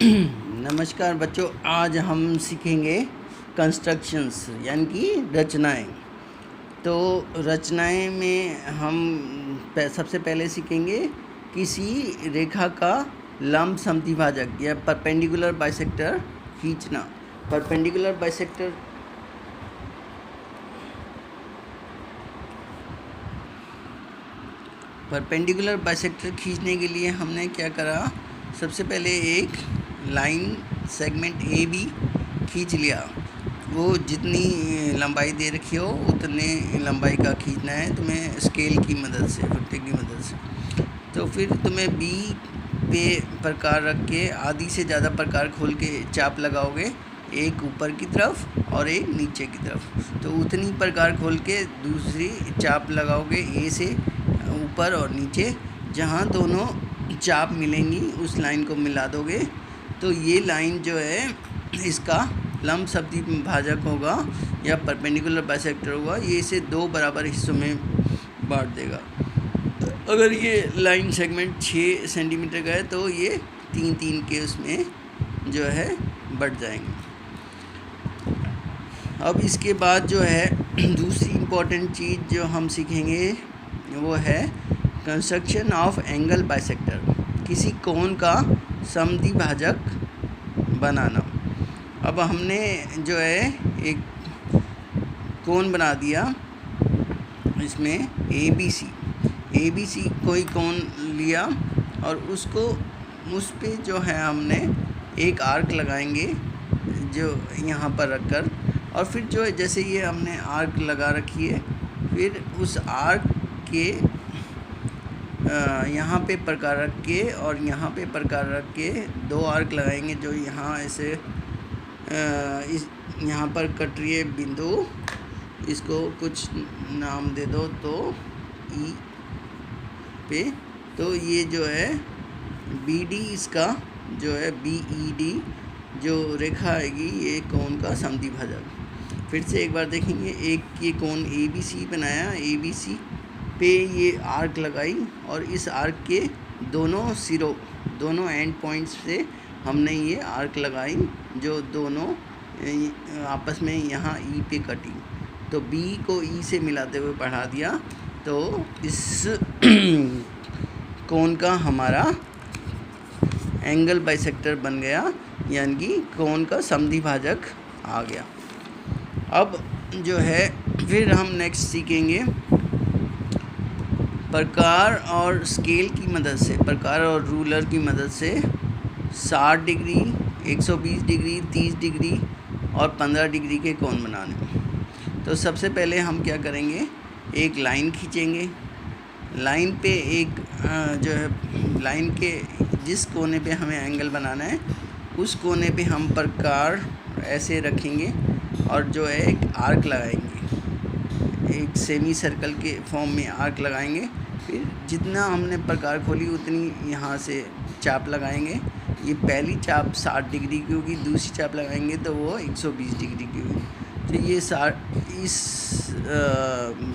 नमस्कार बच्चों, आज हम सीखेंगे कंस्ट्रक्शंस यानी कि रचनाएं। तो रचनाएं में हम सबसे पहले सीखेंगे किसी रेखा का लंब समद्विभाजक या परपेंडिकुलर बाइसेक्टर खींचना। परपेंडिकुलर बाइसेक्टर खींचने के लिए हमने क्या करा, सबसे पहले एक लाइन सेगमेंट ए बी खींच लिया। वो जितनी लंबाई दे रखी हो उतने लंबाई का खींचना है तुम्हें स्केल की मदद से, फुट्टे की मदद से। तो फिर तुम्हें बी पे प्रकार रख के आधी से ज़्यादा प्रकार खोल के चाप लगाओगे, एक ऊपर की तरफ और एक नीचे की तरफ। तो उतनी प्रकार खोल के दूसरी चाप लगाओगे ए से ऊपर और नीचे, जहाँ दोनों चाप मिलेंगी उस लाइन को मिला दोगे। तो ये लाइन जो है इसका लंब समद्विभाजक होगा या परपेंडिकुलर बाइसेक्टर होगा। ये इसे दो बराबर हिस्सों में बांट देगा। अगर ये लाइन सेगमेंट 6 सेंटीमीटर का है तो ये 3-3 के उसमें जो है बढ़ जाएंगे। अब इसके बाद जो है दूसरी इम्पोर्टेंट चीज़ जो हम सीखेंगे वो है कंस्ट्रक्शन ऑफ एंगल बाइसेक्टर, किसी कोण का समद्विभाजक बनाना। अब हमने जो है एक कोण बना दिया, इसमें ए बी सी कोई कोण लिया और उसको उस पे जो है हमने एक आर्क लगाएंगे जो यहाँ पर रखकर, और फिर जो है जैसे ये हमने आर्क लगा रखी है, फिर उस आर्क के यहाँ पे प्रकार रख के और यहाँ पे प्रकार रख के दो आर्क लगाएंगे जो यहाँ ऐसे इस यहाँ पर कट रही है बिंदु, इसको कुछ नाम दे दो तो ई पे। तो ये जो है बी डी, इसका जो है बी ई डी जो रेखा आएगी ये कोण का समद्विभाजक। फिर से एक बार देखेंगे, एक ये कोण ए बी सी बनाया, ए बी सी पे ये आर्क लगाई और इस आर्क के दोनों सिरों, दोनों एंड पॉइंट्स से हमने ये आर्क लगाई जो दोनों आपस में यहाँ ई पे कटी। तो बी को ई से मिलाते हुए बढ़ा दिया, तो इस कोण का हमारा एंगल बाइसेक्टर बन गया, यानी कि कोण का समद्विभाजक आ गया। अब जो है फिर हम नेक्स्ट सीखेंगे प्रकार और स्केल की मदद से, प्रकार और रूलर की मदद से 60 डिग्री, 120 डिग्री, 30 डिग्री और 15 डिग्री के कोण बनाने। तो सबसे पहले हम क्या करेंगे, एक लाइन खींचेंगे। लाइन पे एक जो है लाइन के जिस कोने पे हमें एंगल बनाना है उस कोने पे हम प्रकार ऐसे रखेंगे और जो है एक आर्क लगाएंगे, एक सेमी सर्कल के फॉर्म में आर्क लगाएंगे। फिर जितना हमने प्रकार खोली उतनी यहाँ से चाप लगाएंगे। ये पहली चाप 60 डिग्री की होगी, दूसरी चाप लगाएंगे तो वो 120 डिग्री की होगी। तो ये इस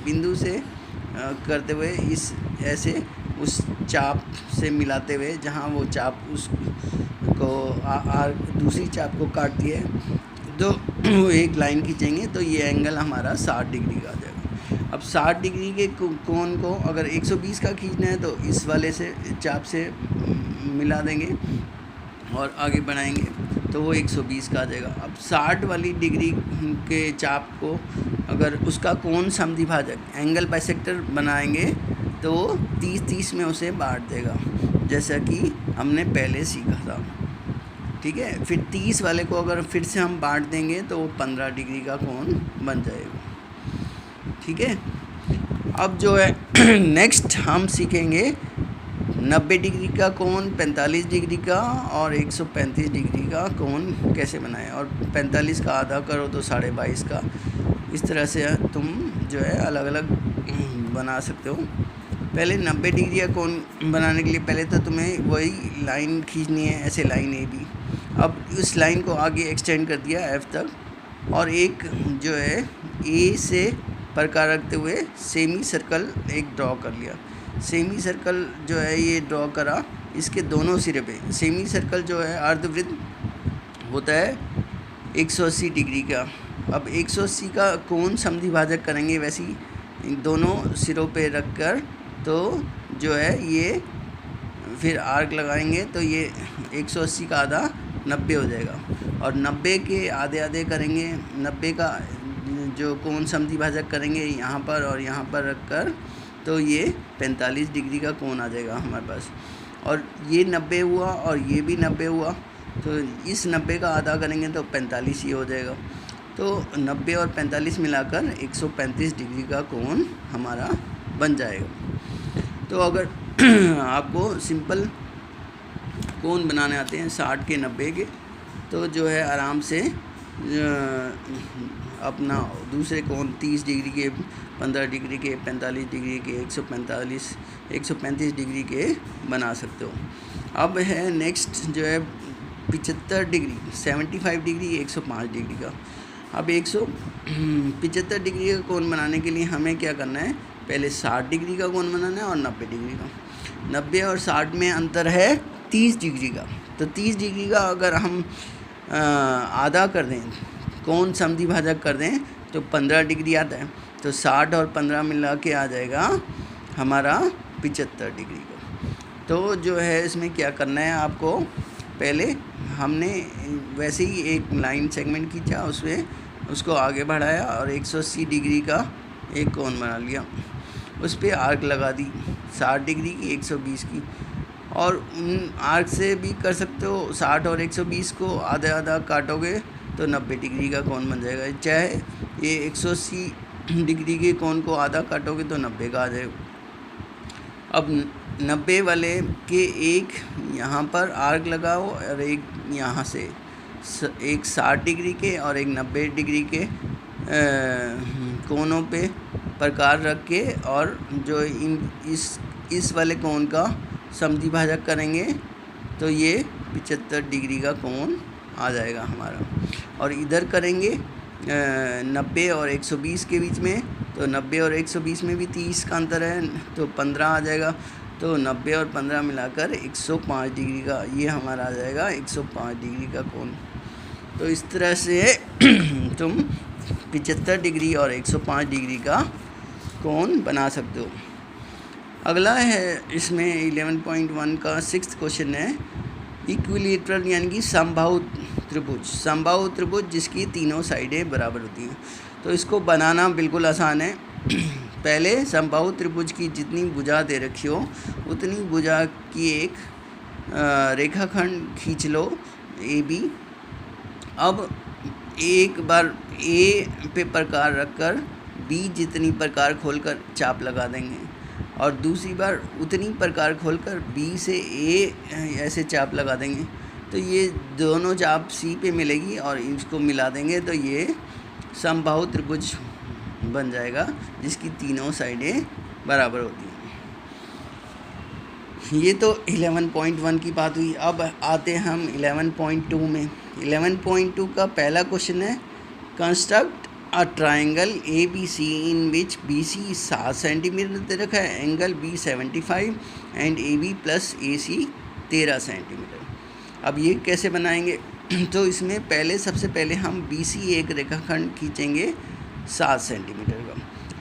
बिंदु से करते हुए इस ऐसे उस चाप से मिलाते हुए जहाँ वो चाप उसको दूसरी चाप को काटती है, तो एक लाइन खींचेंगे तो ये एंगल हमारा 60 डिग्री का आ जाएगा। अब 60 डिग्री के कोण को अगर 120 का खींचना है तो इस वाले से चाप से मिला देंगे और आगे बढ़ाएंगे तो वो 120 का आ जाएगा। अब 60 वाली डिग्री के चाप को अगर उसका कोण समद्विभाजक एंगल बाइसेक्टर बनाएंगे तो 30-30 में उसे बांट देगा, जैसा कि हमने पहले सीखा था। ठीक है, फिर 30 वाले को अगर फिर से हम बांट देंगे तो वो 15 डिग्री का कोण बन जाएगा। ठीक है, अब जो है नेक्स्ट हम सीखेंगे 90 डिग्री का कोण, 45 डिग्री का और 135 डिग्री का कोण कैसे बनाएं। और 45 का आधा करो तो 22.5 का। इस तरह से तुम जो है अलग अलग बना सकते हो। पहले 90 डिग्री का कोण बनाने के लिए पहले तो तुम्हें वही लाइन खींचनी है, ऐसे लाइन ए बी। अब उस लाइन को आगे एक्सटेंड कर दिया एफ तक, और एक जो है ए से प्रकार रखते हुए सेमी सर्कल एक ड्रॉ कर लिया। सेमी सर्कल जो है ये ड्रॉ करा इसके दोनों सिरे पे। सेमी सर्कल जो है अर्धवृत्त होता है 180 डिग्री का। अब 180 का कोण समद्विभाजक करेंगे वैसे ही दोनों सिरों पे रखकर, तो जो है ये फिर आर्क लगाएंगे तो ये 180 का आधा 90 हो जाएगा, और 90 के आधे आधे करेंगे। 90 का जो कोण समद्विभाजक करेंगे यहाँ पर और यहाँ पर रखकर, तो ये 45 डिग्री का कोण आ जाएगा हमारे पास। और ये 90 हुआ और ये भी 90 हुआ, तो इस 90 का आधा करेंगे तो 45 ही हो जाएगा। तो 90 और 45 मिलाकर 135 डिग्री का कोण हमारा बन जाएगा। तो अगर आपको सिंपल कोण बनाने आते हैं 60 के 90 के, तो जो है आराम से अपना दूसरे कोण 30 डिग्री के, 15 डिग्री के, 45 डिग्री के, 135 डिग्री के बना सकते हो। अब है नेक्स्ट जो है 75 डिग्री, 75 डिग्री, 105 डिग्री का। अब 175 डिग्री का कोण बनाने के लिए हमें क्या करना है, पहले 60 डिग्री का कोण बनाना है और 90 डिग्री का। 90 और 60 में अंतर है 30 डिग्री का। तो 30 डिग्री का अगर हम आधा कर दें, कोण समद्विभाजक कर दें, तो 15 डिग्री आता है। तो 60 और 15 मिला के आ जाएगा हमारा 75 डिग्री का। तो जो है इसमें क्या करना है आपको, पहले हमने वैसे ही एक लाइन सेगमेंट खींचा, उसमें उसको आगे बढ़ाया और 180 डिग्री का एक कोण बना लिया, उस पर आर्क लगा दी 60 डिग्री की, 120 की। और उन आर्क से भी कर सकते हो, 60 और 120 को आधा आधा काटोगे तो 90 डिग्री का कोण बन जाएगा। चाहे ये 180 डिग्री के कोण को आधा काटोगे तो 90 का आ जाएगा। अब 90 वाले के एक यहाँ पर आर्क लगाओ और एक यहाँ से, एक 60 डिग्री के और एक 90 डिग्री के कोनों पे प्रकार रख के, और जो इस वाले कोण का समद्विभाजक करेंगे तो ये 75 डिग्री का कोण आ जाएगा हमारा। और इधर करेंगे 90 और 120 के बीच में, तो 90 और 120 में भी 30 का अंतर है, तो 15 आ जाएगा। तो 90 और 15 मिलाकर 105 डिग्री का ये हमारा आ जाएगा 105 डिग्री का कोण। तो इस तरह से तुम 75 डिग्री और 105 डिग्री का कोण बना सकते हो। अगला है इसमें 11.1 का 6th क्वेश्चन है, इक्विलेटरल यानी कि समबाहु त्रिभुज। समबाहु त्रिभुज जिसकी तीनों साइडें बराबर होती हैं। तो इसको बनाना बिल्कुल आसान है। पहले समबाहु त्रिभुज की जितनी भुजा दे रखी हो उतनी भुजा की एक रेखाखंड खींच लो AB। अब एक बार A पे प्रकार रखकर B जितनी प्रकार खोलकर चाप लगा देंगे, और दूसरी बार उतनी प्रकार खोलकर B से A ऐसे चाप लगा देंगे। तो ये दोनों चाप C पे मिलेगी और इसको मिला देंगे तो ये समबाहु त्रिभुज बन जाएगा जिसकी तीनों साइडें बराबर होती हैं। ये तो 11.1 की बात हुई। अब आते हैं हम 11.2 में। 11.2 का पहला क्वेश्चन है, construct a triangle ABC in which BC 7 centimetre दे रखा है, angle B 75 and AB plus AC 13 centimetre. अब ये कैसे बनाएंगे? तो इसमें पहले सबसे पहले हम BC एक रेखाखंड खींचेंगे 7 सेंटीमीटर का।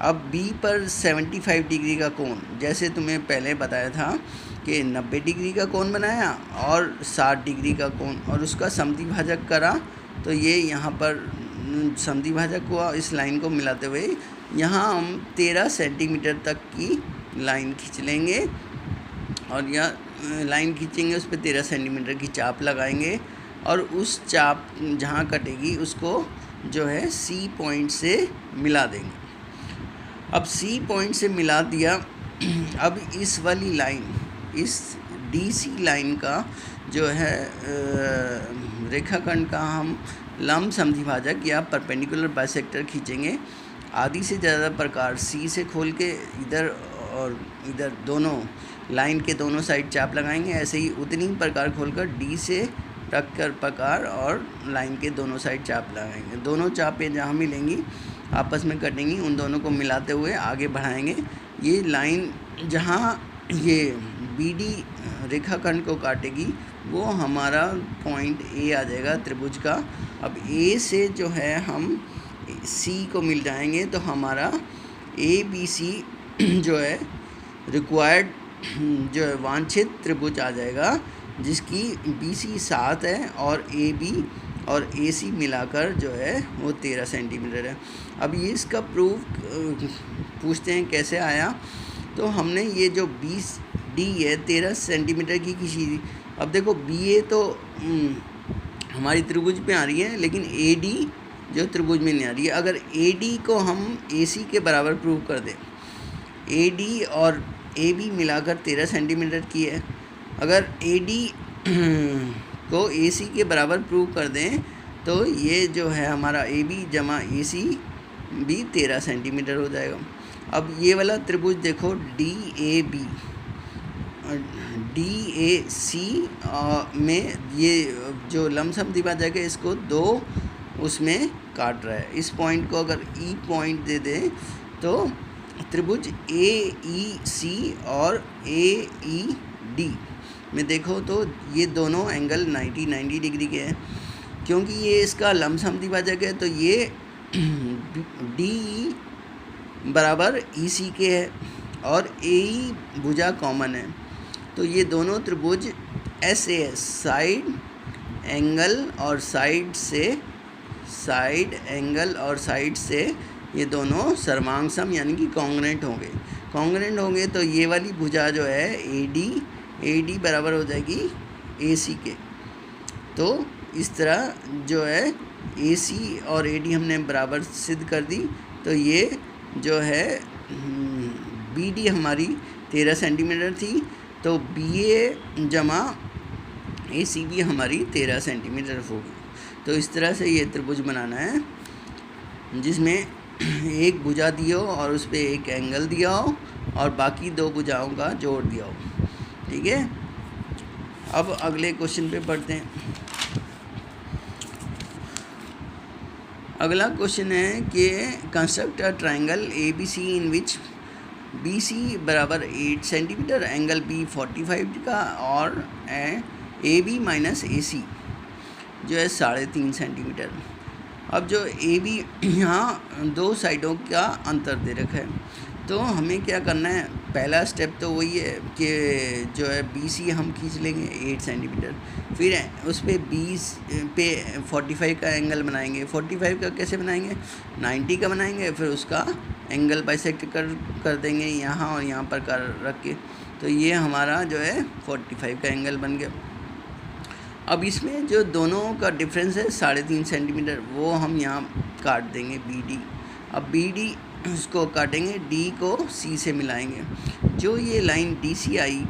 अब B पर 75 डिग्री का कोण, जैसे तुम्हें पहले बताया था कि 90 डिग्री का कोण बनाया और 60 डिग्री का कोण, और उसका समद्विभाजक करा तो ये यहाँ पर समद्विभाजक हुआ। इस लाइन को मिलाते हुए यहाँ हम 13 सेंटीमीटर तक की लाइन खींच लेंगे, और यह लाइन खींचेंगे उस पर 13 सेंटीमीटर की चाप लगाएंगे, और उस चाप जहाँ कटेगी उसको जो है C पॉइंट से मिला देंगे। अब C पॉइंट से मिला दिया। अब इस वाली लाइन, इस DC लाइन का जो है रेखाखंड का हम लंब समद्विभाजक या परपेंडिकुलर बाइसेक्टर खींचेंगे। आधी से ज़्यादा प्रकार C से खोल के इधर और इधर दोनों लाइन के दोनों साइड चाप लगाएंगे। ऐसे ही उतनी प्रकार खोलकर D से रख कर प्रकार और लाइन के दोनों साइड चाप लगाएंगे। दोनों चापें जहाँ मिलेंगी आपस में कटेंगी, उन दोनों को मिलाते हुए आगे बढ़ाएंगे। ये लाइन जहाँ ये BD रेखाखंड को काटेगी वो हमारा पॉइंट A आ जाएगा त्रिभुज का। अब A से जो है हम C को मिल जाएंगे तो हमारा ABC जो है रिक्वायर्ड जो है वांछित त्रिभुज आ जाएगा, जिसकी BC 7 है और AB और AC मिलाकर जो है वो 13 सेंटीमीटर है। अब ये इसका प्रूफ पूछते हैं कैसे आया। तो हमने ये जो BD है 13 सेंटीमीटर की खींची थी। अब देखो BA तो हमारी त्रिभुज में आ रही है, लेकिन AD जो त्रिभुज में नहीं आ रही है। अगर AD को हम AC के बराबर प्रूव कर दें, AD और AB मिलाकर 13 सेंटीमीटर की है, अगर AD को AC के बराबर प्रूव कर दें तो ये जो है हमारा AB जमा AC भी 13 सेंटीमीटर हो जाएगा। अब ये वाला त्रिभुज देखो DAB DAC में ये जो लमसम द्विभाजक है इसको 2 उसमें काट रहा है। इस पॉइंट को अगर E पॉइंट दे दें तो त्रिभुज AEC और AED में देखो तो ये दोनों एंगल 90 डिग्री के हैं। क्योंकि ये इसका लमसम द्विभाजक है तो ये DE बराबर EC के है और AE भुजा कॉमन है। तो ये दोनों त्रिभुज SAS साइड एंगल और साइड से ये दोनों सर्वांगसम यानी कि कॉन्ग्रुएंट होंगे। तो ये वाली भुजा जो है AD बराबर हो जाएगी AC के। तो इस तरह जो है AC और AD हमने बराबर सिद्ध कर दी। तो ये जो है BD हमारी 13 सेंटीमीटर थी, तो BA जमा AC भी हमारी 13 सेंटीमीटर होगी। तो इस तरह से ये त्रिभुज बनाना है जिसमें एक भुजा दिया हो और उस पर एक एंगल दिया हो और बाकी 2 भुजाओं का जोड़ दिया हो। ठीक है, अब अगले क्वेश्चन पे पढ़ते हैं। अगला क्वेश्चन है कि construct a triangle ABC in which BC बराबर 8 सेंटीमीटर, एंगल B 45 का और AB माइनस AC जो है 3.5 सेंटीमीटर। अब जो AB यहाँ 2 साइडों का अंतर दे रखा है, तो हमें क्या करना है। पहला स्टेप तो वही है कि जो है BC हम खींच लेंगे 8 सेंटीमीटर, फिर उस पर 20 पे 45 का एंगल बनाएंगे। 45 का कैसे बनाएंगे, 90 का बनाएंगे, फिर उसका एंगल बाइसेक्ट कर देंगे यहाँ और यहाँ पर कर रख के। तो ये हमारा जो है 45 का एंगल बन गया। अब इसमें जो दोनों का डिफरेंस है 3.5 सेंटीमीटर, वो हम यहाँ काट देंगे BD। अब BD उसको काटेंगे, D को C से मिलाएंगे। जो ये लाइन DC आई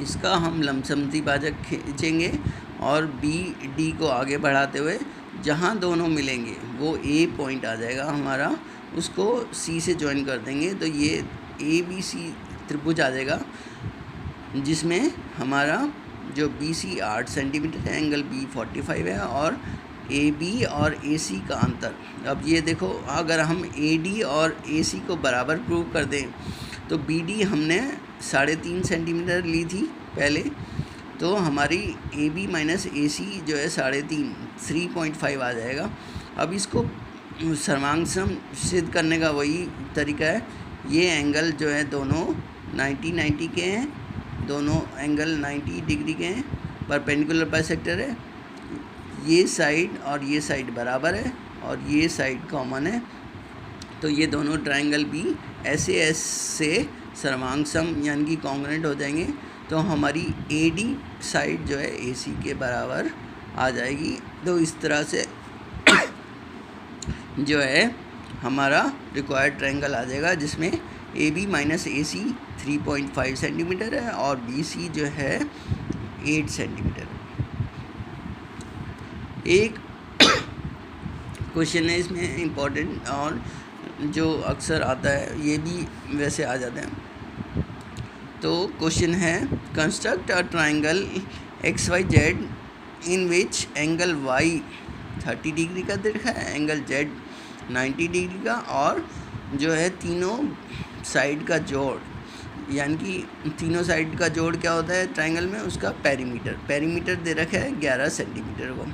इसका हम लमसम द्विभाजक खींचेंगे और BD को आगे बढ़ाते हुए जहाँ दोनों मिलेंगे वो A पॉइंट आ जाएगा हमारा, उसको C से ज्वाइन कर देंगे। तो ये ABC त्रिभुज आ जाएगा जिसमें हमारा जो BC 8 सेंटीमीटर है, एंगल B 45 है और AB और AC का अंतर। अब ये देखो, अगर हम AD और AC को बराबर प्रूव कर दें तो BD हमने 3.5 सेंटीमीटर ली थी पहले, तो हमारी AB माइनस AC जो है 3.5 आ जाएगा। अब इसको सर्वांगसम सिद्ध करने का वही तरीका है। ये एंगल जो है दोनों 90 के हैं, दोनों एंगल 90 डिग्री के हैं, परपेंडिकुलर बाइसेक्टर है। ये साइड और ये साइड बराबर है और ये साइड कॉमन है। तो ये दोनों ट्रायंगल भी SAS से सर्वांगसम यानी कि कॉन्ग्रुएंट हो जाएंगे। तो हमारी AD साइड जो है AC के बराबर आ जाएगी। तो इस तरह से जो है हमारा रिक्वायर्ड ट्रायंगल आ जाएगा जिसमें AB माइनस AC 3.5 सेंटीमीटर है और BC जो है 8 सेंटीमीटर। एक क्वेश्चन है इसमें इम्पोर्टेंट और जो अक्सर आता है, ये भी वैसे आ जाते हैं। तो क्वेश्चन है construct a triangle XYZ in which angle Y 30 degree का दे रखा है, एंगल Z 90 डिग्री का और जो है तीनों साइड का जोड़ यानी कि तीनों साइड का जोड़ क्या होता है ट्रायंगल में, उसका पेरीमीटर दे रखा है 11 सेंटीमीटर को।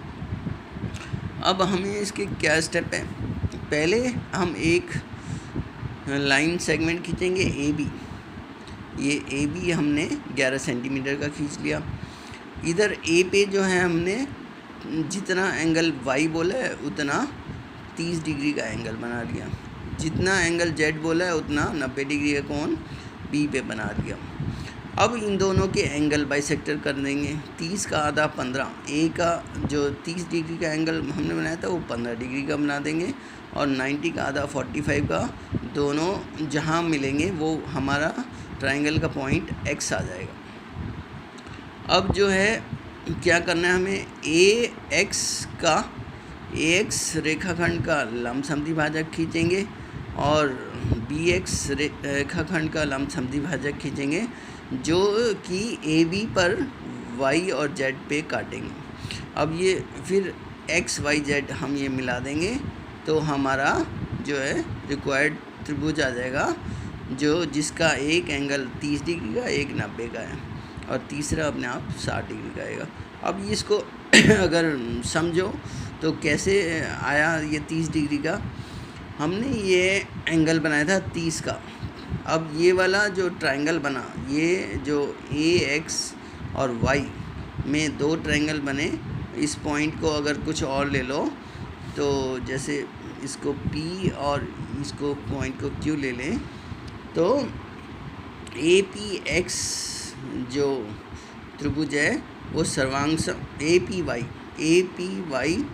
अब हमें इसके क्या स्टेप है, पहले हम एक लाइन सेगमेंट खींचेंगे ए बी। ये ए बी हमने 11 सेंटीमीटर का खींच लिया। इधर ए पे जो है हमने जितना एंगल वाई बोला है उतना 30 डिग्री का एंगल बना लिया, जितना एंगल जेड बोला है उतना 90 डिग्री का कोण बी पे बना लिया। अब इन दोनों के एंगल बाइसेक्टर कर देंगे। 30 का आधा 15, ए का जो 30 डिग्री का एंगल हमने बनाया था वो 15 डिग्री का बना देंगे, और 90 का आधा 45 का, दोनों जहाँ मिलेंगे वो हमारा ट्रायंगल का पॉइंट एक्स आ जाएगा। अब जो है क्या करना है हमें, ए एक्स रेखाखंड का लंबसमद्विभाजक खींचेंगे और बी एक्स रेखाखंड का लंबसमद्विभाजक खींचेंगे, जो कि ए बी पर वाई और जेड पे काटेंगे। अब ये फिर एक्स वाई जेड हम ये मिला देंगे तो हमारा जो है रिक्वायर्ड त्रिभुज आ जाएगा, जो जिसका एक एंगल 30 डिग्री का, एक 90 का है, और तीसरा अपने आप 60 डिग्री का आएगा। अब इसको अगर समझो तो कैसे आया ये 30 डिग्री का, हमने ये एंगल बनाया था 30 का। अब ये वाला जो ट्रायंगल बना, ये जो ए एक्स और वाई में दो ट्रायंगल बने, इस पॉइंट को अगर कुछ और ले लो तो जैसे इसको P और इसको पॉइंट को Q ले लें, तो ए पी एक्स जो त्रिभुज है वो सर्वांगसम, ए पी वाई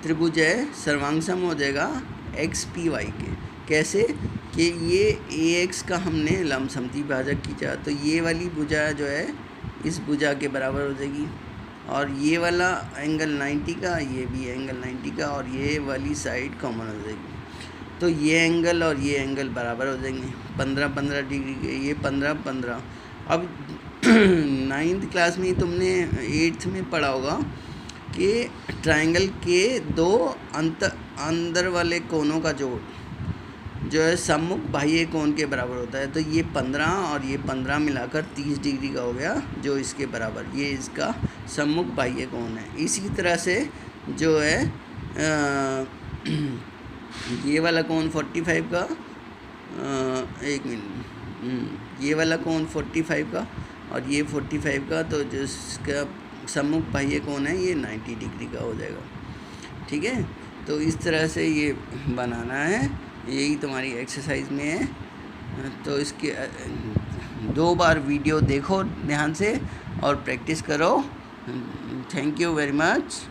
त्रिभुज है सर्वांगसम हो जाएगा एक्स पी वाई के। कैसे कि ये ए एक्स का हमने लंबसमद्विभाजक खींचा तो ये वाली भुजा जो है इस भुजा के बराबर हो जाएगी, और ये वाला एंगल 90 का, ये भी एंगल 90 का, और ये वाली साइड कॉमन हो जाएगी। तो ये एंगल और ये एंगल बराबर हो जाएंगे 15-15 डिग्री के, ये 15-15। अब 9th क्लास में तुमने 8th में पढ़ा होगा कि ट्रायंगल के दो अंदर वाले कोनों का जोड़ जो है सम्मुख बाह्य कोण के बराबर होता है। तो ये 15 और ये 15 मिलाकर 30 डिग्री का हो गया, जो इसके बराबर, ये इसका सम्मुख बाह्य कोण है। इसी तरह से जो है ये वाला कोण 45 का, एक मिनट, ये वाला कोण 45 का और ये 45 का, तो जिसका सम्मुख बाह्य कोण है ये 90 डिग्री का हो जाएगा। ठीक है, तो इस तरह से ये बनाना है, यही तुम्हारी एक्सरसाइज में है। तो इसके 2 बार वीडियो देखो ध्यान से और प्रैक्टिस करो। Thank you very much.